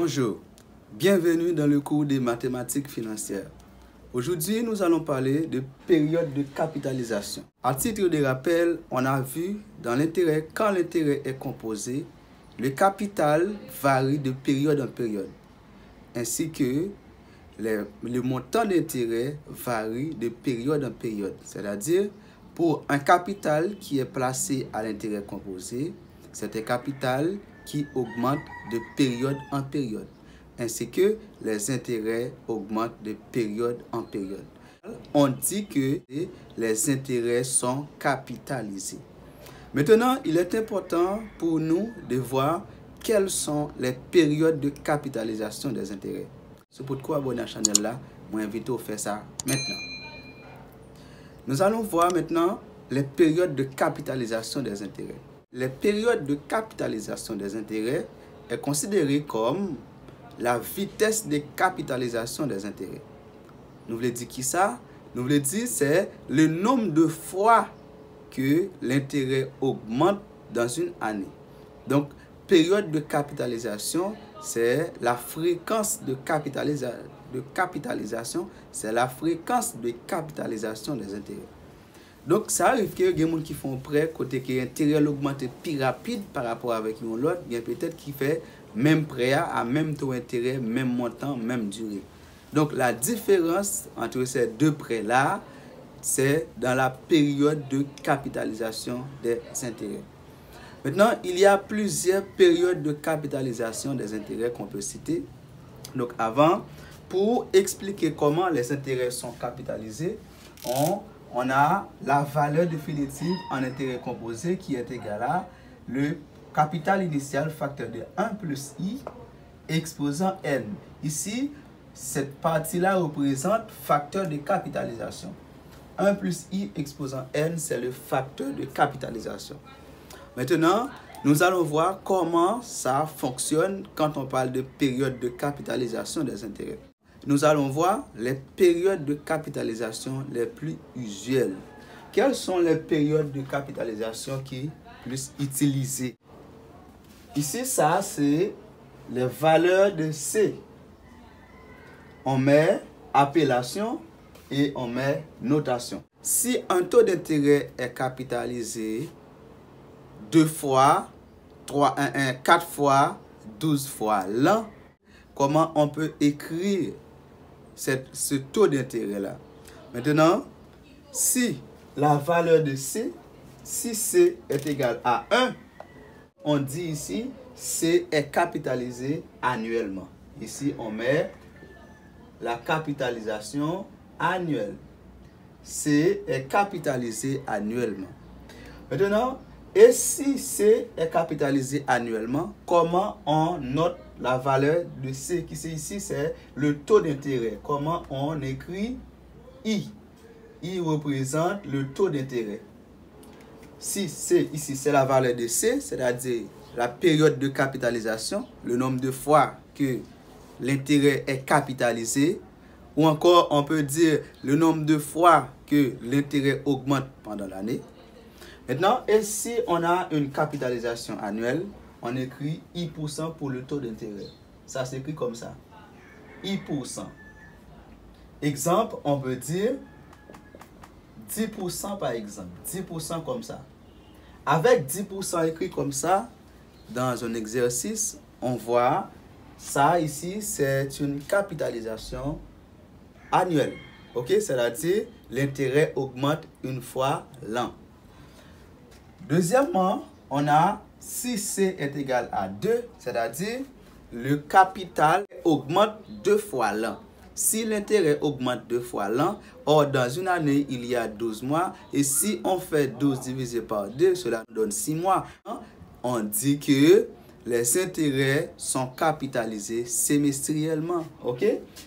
Bonjour, bienvenue dans le cours des mathématiques financières. Aujourd'hui, nous allons parler de période de capitalisation. À titre de rappel, on a vu dans l'intérêt, quand l'intérêt est composé, le capital varie de période en période, ainsi que le montant d'intérêt varie de période en période. C'est-à-dire, pour un capital qui est placé à l'intérêt composé, c'est un capital qui augmente de période en période, ainsi que les intérêts augmentent de période en période. On dit que les intérêts sont capitalisés. Maintenant, il est important pour nous de voir quelles sont les périodes de capitalisation des intérêts. C'est pourquoi abonner à la chaîne là, moi invite à faire ça maintenant. Nous allons voir maintenant les périodes de capitalisation des intérêts. Les périodes de capitalisation des intérêts est considérée comme la vitesse de capitalisation des intérêts. Nous voulons dire qui ça? Nous voulons dire c'est le nombre de fois que l'intérêt augmente dans une année. Donc, période de capitalisation, c'est la fréquence de capitalisation, c'est la fréquence de capitalisation des intérêts. Donc, ça arrive qu'il y a des gens qui font prêt, côté que l'intérêt augmente plus rapide par rapport avec l'autre, bien peut-être qui fait même prêt à même taux d'intérêt, même montant, même durée. Donc, la différence entre ces deux prêts-là, c'est dans la période de capitalisation des intérêts. Maintenant, il y a plusieurs périodes de capitalisation des intérêts qu'on peut citer. Donc, avant, pour expliquer comment les intérêts sont capitalisés, on a la valeur définitive en intérêt composé qui est égale à le capital initial facteur de 1 plus i exposant n. Ici, cette partie-là représente facteur de capitalisation. 1 plus i exposant n, c'est le facteur de capitalisation. Maintenant, nous allons voir comment ça fonctionne quand on parle de période de capitalisation des intérêts. Nous allons voir les périodes de capitalisation les plus usuelles. Quelles sont les périodes de capitalisation qui sont plus utilisées? Ici, ça, c'est les valeurs de C. On met appellation et on met notation. Si un taux d'intérêt est capitalisé 2 fois, 4 fois, 12 fois l'an, comment on peut écrire ce taux d'intérêt-là? Maintenant, si la valeur de C, si C est égal à 1, on dit ici, C est capitalisé annuellement. Ici, on met la capitalisation annuelle. C est capitalisé annuellement. Maintenant, et si C est capitalisé annuellement, comment on note la valeur de C qui c'est ici, c'est le taux d'intérêt. Comment on écrit I? I représente le taux d'intérêt. Si C ici, c'est la valeur de C, c'est-à-dire la période de capitalisation, le nombre de fois que l'intérêt est capitalisé, ou encore on peut dire le nombre de fois que l'intérêt augmente pendant l'année. Maintenant, et si on a une capitalisation annuelle, on écrit I% pour le taux d'intérêt. Ça s'écrit comme ça. I%. Exemple, on peut dire 10% par exemple. 10% comme ça. Avec 10% écrit comme ça, dans un exercice, on voit ça ici, c'est une capitalisation annuelle. Ok? C'est-à-dire, l'intérêt augmente une fois l'an. Deuxièmement, on a si C est égal à 2, c'est-à-dire le capital augmente 2 fois l'an. Si l'intérêt augmente 2 fois l'an, or dans une année, il y a 12 mois, et si on fait 12 divisé par 2, cela nous donne 6 mois. On dit que les intérêts sont capitalisés semestriellement. Ok?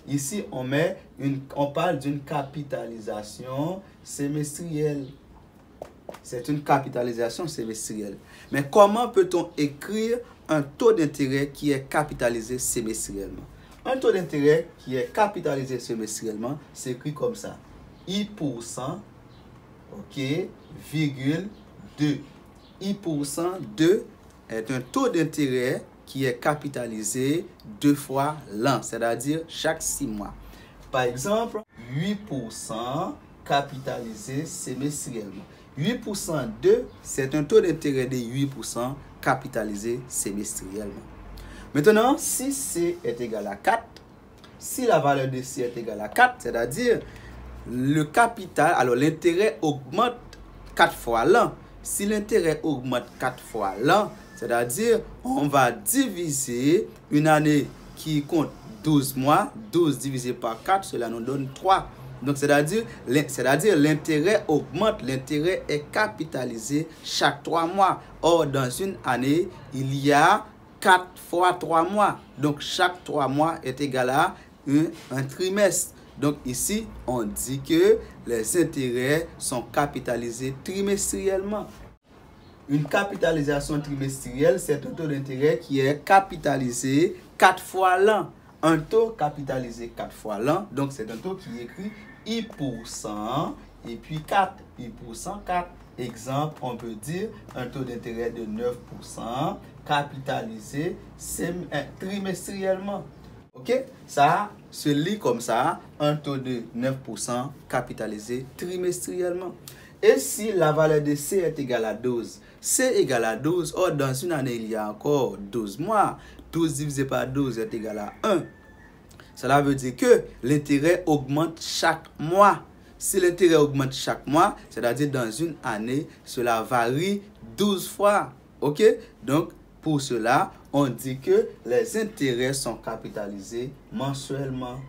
Ici, on parle d'une capitalisation semestrielle. C'est une capitalisation semestrielle. Mais comment peut-on écrire un taux d'intérêt qui est capitalisé semestriellement? Un taux d'intérêt qui est capitalisé semestriellement s'écrit comme ça. I%, ok, virgule 2. I% 2 est un taux d'intérêt qui est capitalisé 2 fois l'an, c'est-à-dire chaque 6 mois. Par exemple, 8% capitalisé semestriellement. 8% c'est un taux d'intérêt de 8% capitalisé semestriellement. Maintenant, si C est égal à 4, si la valeur de C est égale à 4, c'est-à-dire le capital, alors l'intérêt augmente 4 fois l'an. Si l'intérêt augmente 4 fois l'an, c'est-à-dire on va diviser une année qui compte 12 mois, 12 divisé par 4, cela nous donne 3. Donc, c'est-à-dire l'intérêt augmente, l'intérêt est capitalisé chaque 3 mois. Or, dans une année, il y a 4 fois 3 mois. Donc, chaque 3 mois est égal à un trimestre. Donc, ici, on dit que les intérêts sont capitalisés trimestriellement. Une capitalisation trimestrielle, c'est un taux d'intérêt qui est capitalisé 4 fois l'an. Un taux capitalisé 4 fois l'an, donc c'est un taux qui écrit I% et puis 4. I%, 4. Exemple, on peut dire un taux d'intérêt de 9% capitalisé trimestriellement. Ok? Ça se lit comme ça, un taux de 9% capitalisé trimestriellement. Et si la valeur de C est égale à 12, C égale à 12, or dans une année, il y a encore 12 mois. 12 divisé par 12 est égal à 1. Cela veut dire que l'intérêt augmente chaque mois. Si l'intérêt augmente chaque mois, c'est-à-dire dans une année, cela varie 12 fois. Ok? Donc, pour cela, on dit que les intérêts sont capitalisés mensuellement.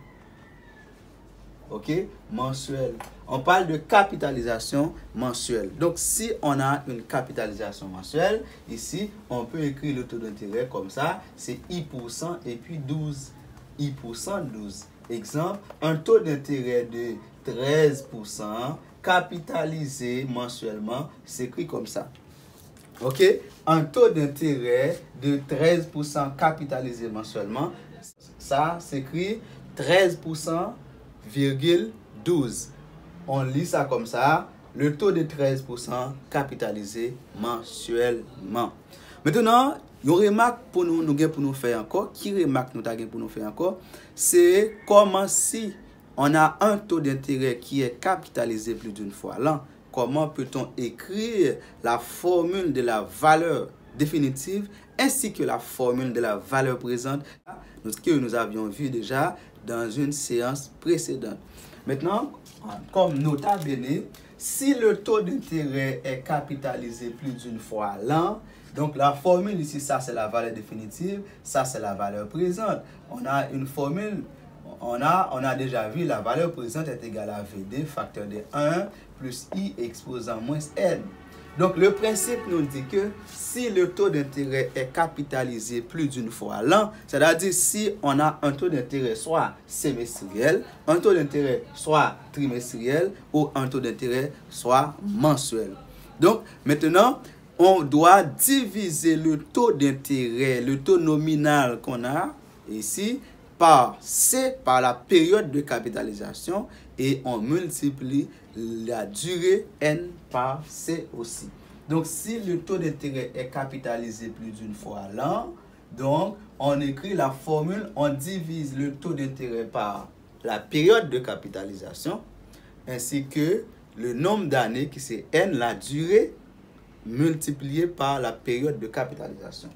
Ok? Mensuel. On parle de capitalisation mensuelle. Donc, si on a une capitalisation mensuelle, ici, on peut écrire le taux d'intérêt comme ça. C'est I% et puis 12. I%, 12. Exemple, un taux d'intérêt de 13% capitalisé mensuellement s'écrit comme ça. Ok? Un taux d'intérêt de 13% capitalisé mensuellement, ça s'écrit 13,12. On lit ça comme ça, le taux de 13% capitalisé mensuellement. Maintenant, une remarque pour nous faire encore, qui remarque nous avons pour nous faire encore, c'est comment si on a un taux d'intérêt qui est capitalisé plus d'une fois l'an, comment peut-on écrire la formule de la valeur définitive ainsi que la formule de la valeur présente que nous avions vu déjà dans une séance précédente. Maintenant, comme nota bene, si le taux d'intérêt est capitalisé plus d'une fois l'an, donc la formule ici, ça c'est la valeur définitive, ça c'est la valeur présente. On a une formule, on a déjà vu la valeur présente est égale à VD, facteur de 1 plus I exposant moins N. Donc le principe nous dit que si le taux d'intérêt est capitalisé plus d'une fois l'an, c'est-à-dire si on a un taux d'intérêt soit semestriel, un taux d'intérêt soit trimestriel ou un taux d'intérêt soit mensuel. Donc maintenant, on doit diviser le taux d'intérêt, le taux nominal qu'on a ici, par C, par la période de capitalisation, et on multiplie la durée N par C aussi. Donc, si le taux d'intérêt est capitalisé plus d'une fois l'an, donc on écrit la formule, on divise le taux d'intérêt par la période de capitalisation, ainsi que le nombre d'années, qui c'est N, la durée, multiplié par la période de capitalisation.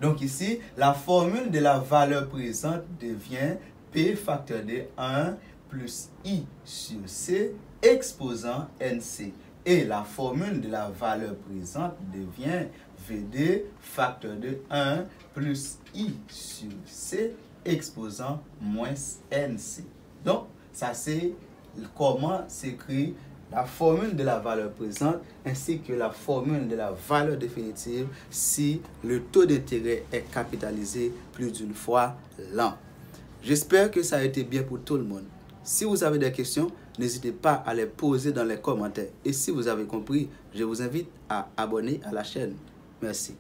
Donc ici, la formule de la valeur présente devient P facteur de 1 plus I sur C exposant NC. Et la formule de la valeur présente devient VD facteur de 1 plus I sur C exposant moins NC. Donc, ça c'est comment s'écrit la formule de la valeur présente ainsi que la formule de la valeur définitive si le taux d'intérêt est capitalisé plus d'une fois l'an. J'espère que ça a été bien pour tout le monde. Si vous avez des questions, n'hésitez pas à les poser dans les commentaires. Et si vous avez compris, je vous invite à abonner à la chaîne. Merci.